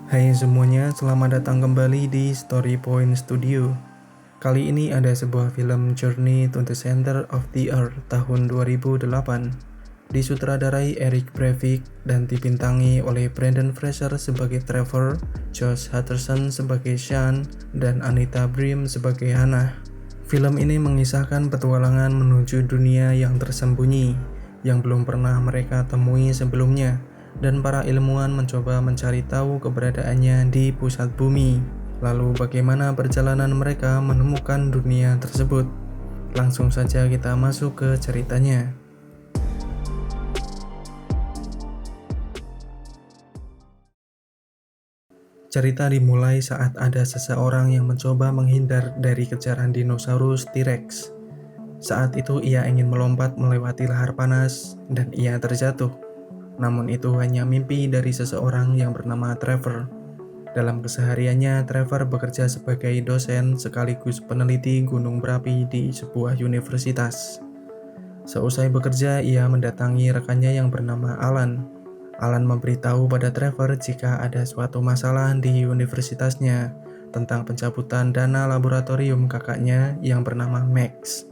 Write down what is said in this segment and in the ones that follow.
Hai semuanya, selamat datang kembali di Story Point Studio. Kali ini ada sebuah film Journey to the Center of the Earth tahun 2008. Disutradarai Eric Breivik dan dibintangi oleh Brendan Fraser sebagai Trevor, Josh Hutcherson sebagai Sean, dan Anita Brim sebagai Hannah. Film ini mengisahkan petualangan menuju dunia yang tersembunyi, yang belum pernah mereka temui sebelumnya, dan para ilmuwan mencoba mencari tahu keberadaannya di pusat bumi. Lalu bagaimana perjalanan mereka menemukan dunia tersebut? Langsung saja kita masuk ke ceritanya. Cerita dimulai saat ada seseorang yang mencoba menghindar dari kejaran dinosaurus T-Rex. Saat itu ia ingin melompat melewati lahar panas dan ia terjatuh. Namun itu hanya mimpi dari seseorang yang bernama Trevor. Dalam kesehariannya, Trevor bekerja sebagai dosen sekaligus peneliti gunung berapi di sebuah universitas. Seusai bekerja, ia mendatangi rekannya yang bernama Alan. Alan memberitahu pada Trevor jika ada suatu masalah di universitasnya tentang pencabutan dana laboratorium kakaknya yang bernama Max.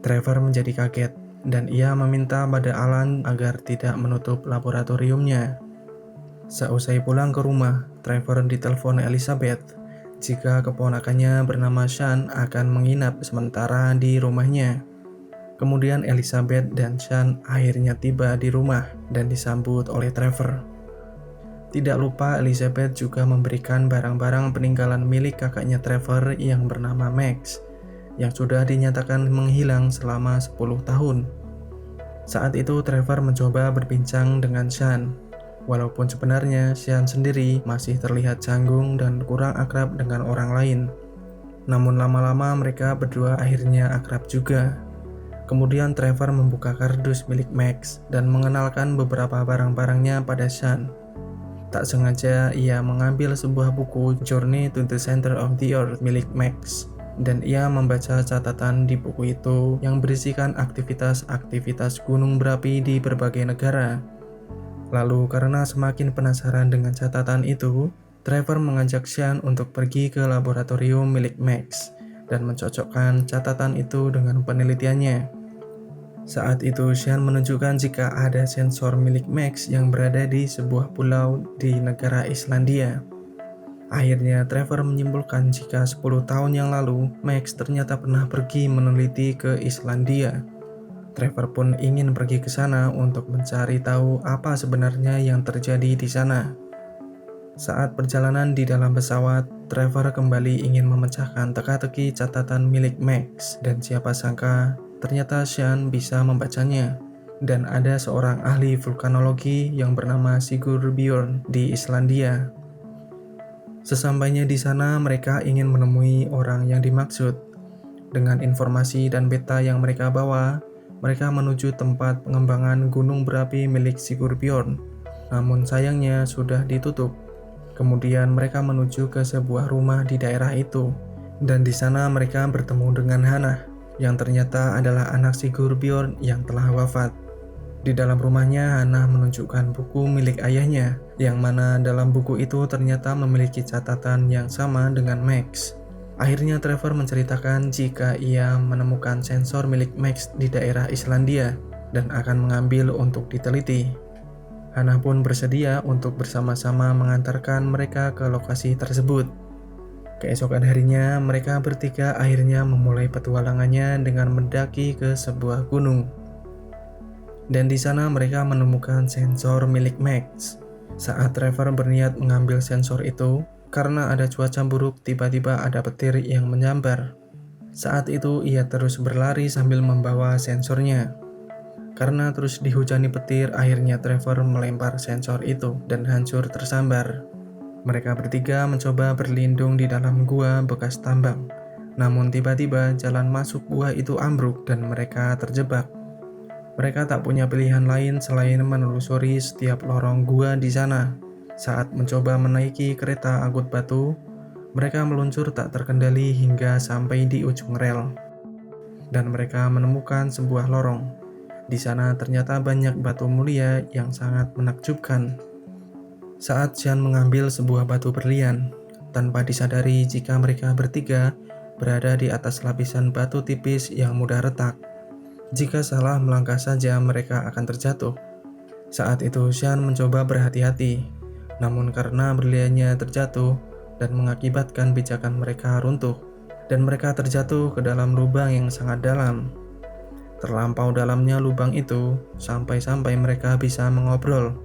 Trevor menjadi kaget, dan ia meminta pada Alan agar tidak menutup laboratoriumnya. Seusai pulang ke rumah, Trevor ditelepon Elizabeth jika keponakannya bernama Sean akan menginap sementara di rumahnya. Kemudian Elizabeth dan Sean akhirnya tiba di rumah dan disambut oleh Trevor. Tidak lupa Elizabeth juga memberikan barang-barang peninggalan milik kakaknya Trevor yang bernama Max, yang sudah dinyatakan menghilang selama 10 tahun. Saat itu Trevor mencoba berbincang dengan Sean, walaupun sebenarnya Sean sendiri masih terlihat canggung dan kurang akrab dengan orang lain. Namun lama-lama mereka berdua akhirnya akrab juga. Kemudian Trevor membuka kardus milik Max dan mengenalkan beberapa barang-barangnya pada Sean. Tak sengaja ia mengambil sebuah buku Journey to the Center of the Earth milik Max, dan ia membaca catatan di buku itu yang berisikan aktivitas-aktivitas gunung berapi di berbagai negara. Lalu karena semakin penasaran dengan catatan itu, Trevor mengajak Sean untuk pergi ke laboratorium milik Max dan mencocokkan catatan itu dengan penelitiannya. Saat itu Sean menunjukkan jika ada sensor milik Max yang berada di sebuah pulau di negara Islandia. Akhirnya Trevor menyimpulkan jika 10 tahun yang lalu Max ternyata pernah pergi meneliti ke Islandia. Trevor pun ingin pergi ke sana untuk mencari tahu apa sebenarnya yang terjadi di sana. Saat perjalanan di dalam pesawat, Trevor kembali ingin memecahkan teka-teki catatan milik Max, dan siapa sangka ternyata Sean bisa membacanya. Dan ada seorang ahli vulkanologi yang bernama Sigurd Bjorn di Islandia. Sesampainya di sana, mereka ingin menemui orang yang dimaksud. Dengan informasi dan peta yang mereka bawa, mereka menuju tempat pengembangan gunung berapi milik Sigurd Bjorn. Namun sayangnya sudah ditutup. Kemudian mereka menuju ke sebuah rumah di daerah itu, dan di sana mereka bertemu dengan Hannah, yang ternyata adalah anak Sigurd Bjorn yang telah wafat. Di dalam rumahnya, Hannah menunjukkan buku milik ayahnya, yang mana dalam buku itu ternyata memiliki catatan yang sama dengan Max. Akhirnya Trevor menceritakan jika ia menemukan sensor milik Max di daerah Islandia dan akan mengambil untuk diteliti. Hannah pun bersedia untuk bersama-sama mengantarkan mereka ke lokasi tersebut. Keesokan harinya, mereka bertiga akhirnya memulai petualangannya dengan mendaki ke sebuah gunung. Dan di sana mereka menemukan sensor milik Max. Saat Trevor berniat mengambil sensor itu, karena ada cuaca buruk, tiba-tiba ada petir yang menyambar. Saat itu ia terus berlari sambil membawa sensornya. Karena terus dihujani petir, akhirnya Trevor melempar sensor itu dan hancur tersambar. Mereka bertiga mencoba berlindung di dalam gua bekas tambang. Namun tiba-tiba jalan masuk gua itu ambruk dan mereka terjebak. Mereka tak punya pilihan lain selain menelusuri setiap lorong gua di sana. Saat mencoba menaiki kereta angkut batu, mereka meluncur tak terkendali hingga sampai di ujung rel. Dan mereka menemukan sebuah lorong. Di sana ternyata banyak batu mulia yang sangat menakjubkan. Saat Sean mengambil sebuah batu berlian, tanpa disadari jika mereka bertiga berada di atas lapisan batu tipis yang mudah retak. Jika salah melangkah saja mereka akan terjatuh. Saat itu Sean mencoba berhati-hati, namun karena berliannya terjatuh dan mengakibatkan pijakan mereka runtuh, dan mereka terjatuh ke dalam lubang yang sangat dalam. Terlampau dalamnya lubang itu, sampai-sampai mereka bisa mengobrol.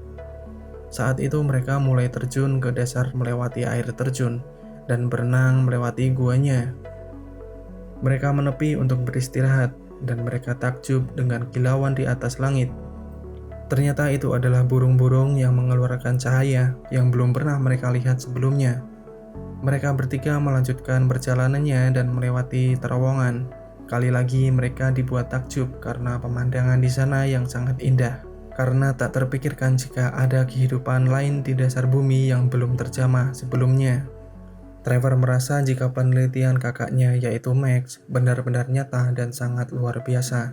Saat itu mereka mulai terjun ke dasar melewati air terjun dan berenang melewati guanya. Mereka menepi untuk beristirahat dan mereka takjub dengan kilauan di atas langit. Ternyata itu adalah burung-burung yang mengeluarkan cahaya yang belum pernah mereka lihat sebelumnya. Mereka bertiga melanjutkan perjalanannya dan melewati terowongan. Kali lagi mereka dibuat takjub karena pemandangan di sana yang sangat indah. Karena tak terpikirkan jika ada kehidupan lain di dasar bumi yang belum terjamah sebelumnya. Trevor merasa jika penelitian kakaknya yaitu Max benar-benar nyata dan sangat luar biasa,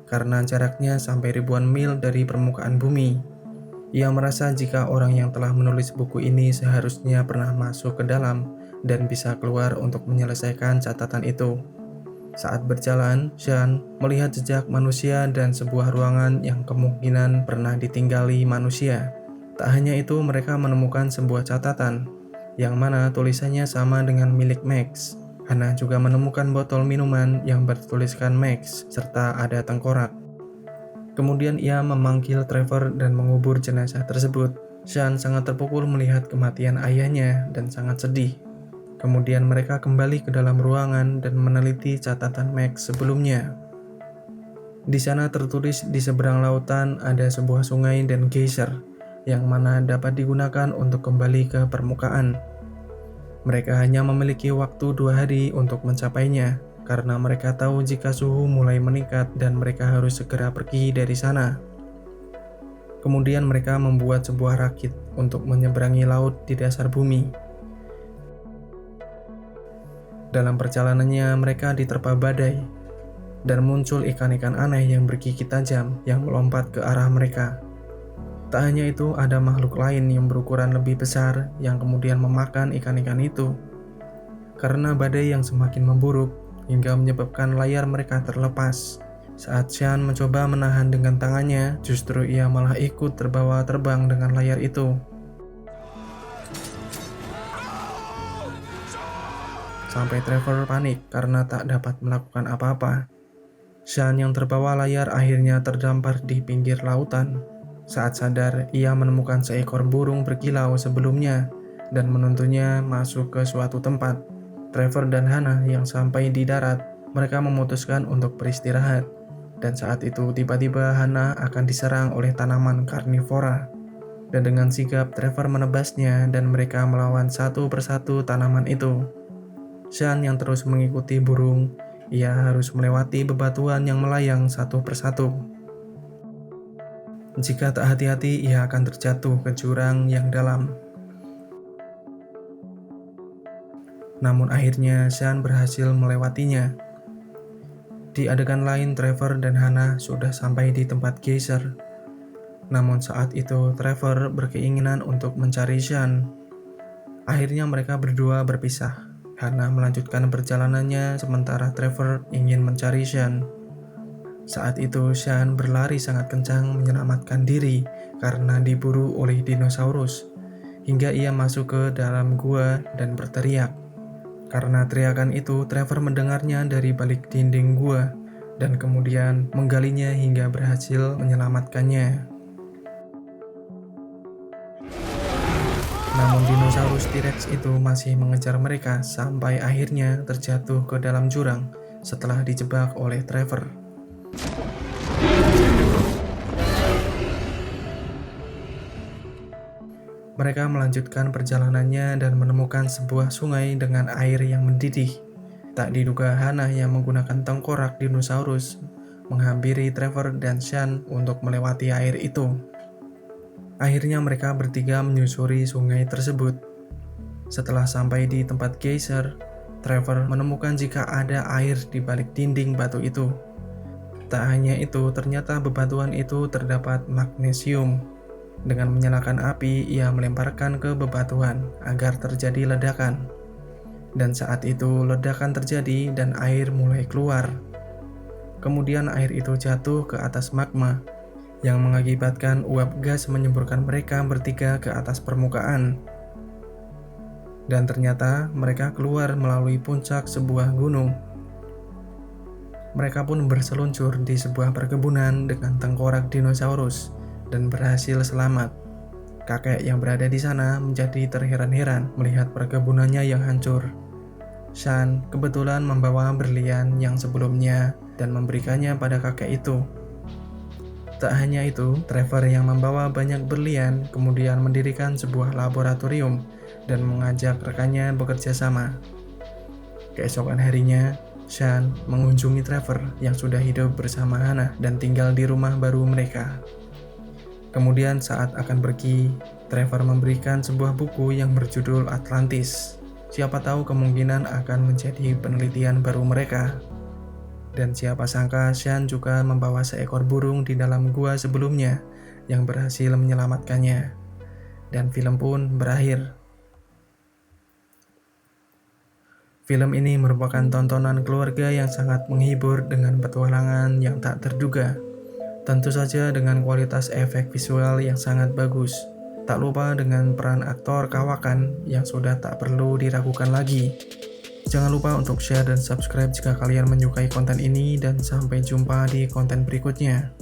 karena jaraknya sampai ribuan mil dari permukaan bumi. Ia merasa jika orang yang telah menulis buku ini seharusnya pernah masuk ke dalam dan bisa keluar untuk menyelesaikan catatan itu. Saat berjalan, Sean melihat jejak manusia dan sebuah ruangan yang kemungkinan pernah ditinggali manusia. Tak hanya itu, mereka menemukan sebuah catatan, yang mana tulisannya sama dengan milik Max. Hannah juga menemukan botol minuman yang bertuliskan Max, serta ada tengkorak. Kemudian ia memanggil Trevor dan mengubur jenazah tersebut. Sean sangat terpukul melihat kematian ayahnya dan sangat sedih. Kemudian mereka kembali ke dalam ruangan dan meneliti catatan Max sebelumnya. Di sana tertulis di seberang lautan ada sebuah sungai dan geyser, yang mana dapat digunakan untuk kembali ke permukaan. Mereka hanya memiliki waktu 2 hari untuk mencapainya, karena mereka tahu jika suhu mulai meningkat dan mereka harus segera pergi dari sana. Kemudian mereka membuat sebuah rakit untuk menyeberangi laut di dasar bumi. Dalam perjalanannya mereka diterpa badai, dan muncul ikan-ikan aneh yang bergigi tajam yang melompat ke arah mereka. Tak hanya itu, ada makhluk lain yang berukuran lebih besar yang kemudian memakan ikan-ikan itu. Karena badai yang semakin memburuk, hingga menyebabkan layar mereka terlepas. Saat Sean mencoba menahan dengan tangannya, justru ia malah ikut terbawa terbang dengan layar itu. Sampai Trevor panik karena tak dapat melakukan apa-apa. Sean yang terbawa layar akhirnya terdampar di pinggir lautan. Saat sadar, ia menemukan seekor burung berkilau sebelumnya dan menuntunnya masuk ke suatu tempat. Trevor dan Hannah yang sampai di darat, mereka memutuskan untuk beristirahat. Dan saat itu tiba-tiba Hannah akan diserang oleh tanaman karnivora. Dan dengan sigap Trevor menebasnya dan mereka melawan satu persatu tanaman itu. Sean yang terus mengikuti burung, ia harus melewati bebatuan yang melayang satu persatu. Jika tak hati-hati, ia akan terjatuh ke jurang yang dalam. Namun akhirnya Sean berhasil melewatinya. Di adegan lain, Trevor dan Hannah sudah sampai di tempat geyser. Namun saat itu Trevor berkeinginan untuk mencari Sean. Akhirnya mereka berdua berpisah. Hannah melanjutkan perjalanannya sementara Trevor ingin mencari Sean. Saat itu Sean berlari sangat kencang menyelamatkan diri karena diburu oleh dinosaurus, hingga ia masuk ke dalam gua dan berteriak. Karena teriakan itu, Trevor mendengarnya dari balik dinding gua dan kemudian menggalinya hingga berhasil menyelamatkannya. Namun dinosaurus T-Rex itu masih mengejar mereka sampai akhirnya terjatuh ke dalam jurang setelah dijebak oleh Trevor. Mereka melanjutkan perjalanannya dan menemukan sebuah sungai dengan air yang mendidih. Tak diduga Hannah yang menggunakan tengkorak dinosaurus menghampiri Trevor dan Sean untuk melewati air itu. Akhirnya mereka bertiga menyusuri sungai tersebut. Setelah sampai di tempat geyser, Trevor menemukan jika ada air di balik dinding batu itu. Tak hanya itu, ternyata bebatuan itu terdapat magnesium. Dengan menyalakan api, ia melemparkan ke bebatuan agar terjadi ledakan. Dan saat itu ledakan terjadi dan air mulai keluar. Kemudian air itu jatuh ke atas magma, yang mengakibatkan uap gas menyemburkan mereka bertiga ke atas permukaan. Dan ternyata mereka keluar melalui puncak sebuah gunung. Mereka pun berseluncur di sebuah perkebunan dengan tengkorak dinosaurus dan berhasil selamat. Kakek yang berada di sana menjadi terheran-heran melihat perkebunannya yang hancur. Sean kebetulan membawa berlian yang sebelumnya dan memberikannya pada kakek itu. Tak hanya itu, Trevor yang membawa banyak berlian kemudian mendirikan sebuah laboratorium dan mengajak rekannya bekerja sama. Keesokan harinya, Sean mengunjungi Trevor yang sudah hidup bersama Hannah dan tinggal di rumah baru mereka. Kemudian saat akan pergi, Trevor memberikan sebuah buku yang berjudul Atlantis. Siapa tahu kemungkinan akan menjadi penelitian baru mereka. Dan siapa sangka Sean juga membawa seekor burung di dalam gua sebelumnya yang berhasil menyelamatkannya. Dan film pun berakhir. Film ini merupakan tontonan keluarga yang sangat menghibur dengan petualangan yang tak terduga. Tentu saja dengan kualitas efek visual yang sangat bagus. Tak lupa dengan peran aktor kawakan yang sudah tak perlu diragukan lagi. Jangan lupa untuk share dan subscribe jika kalian menyukai konten ini dan sampai jumpa di konten berikutnya.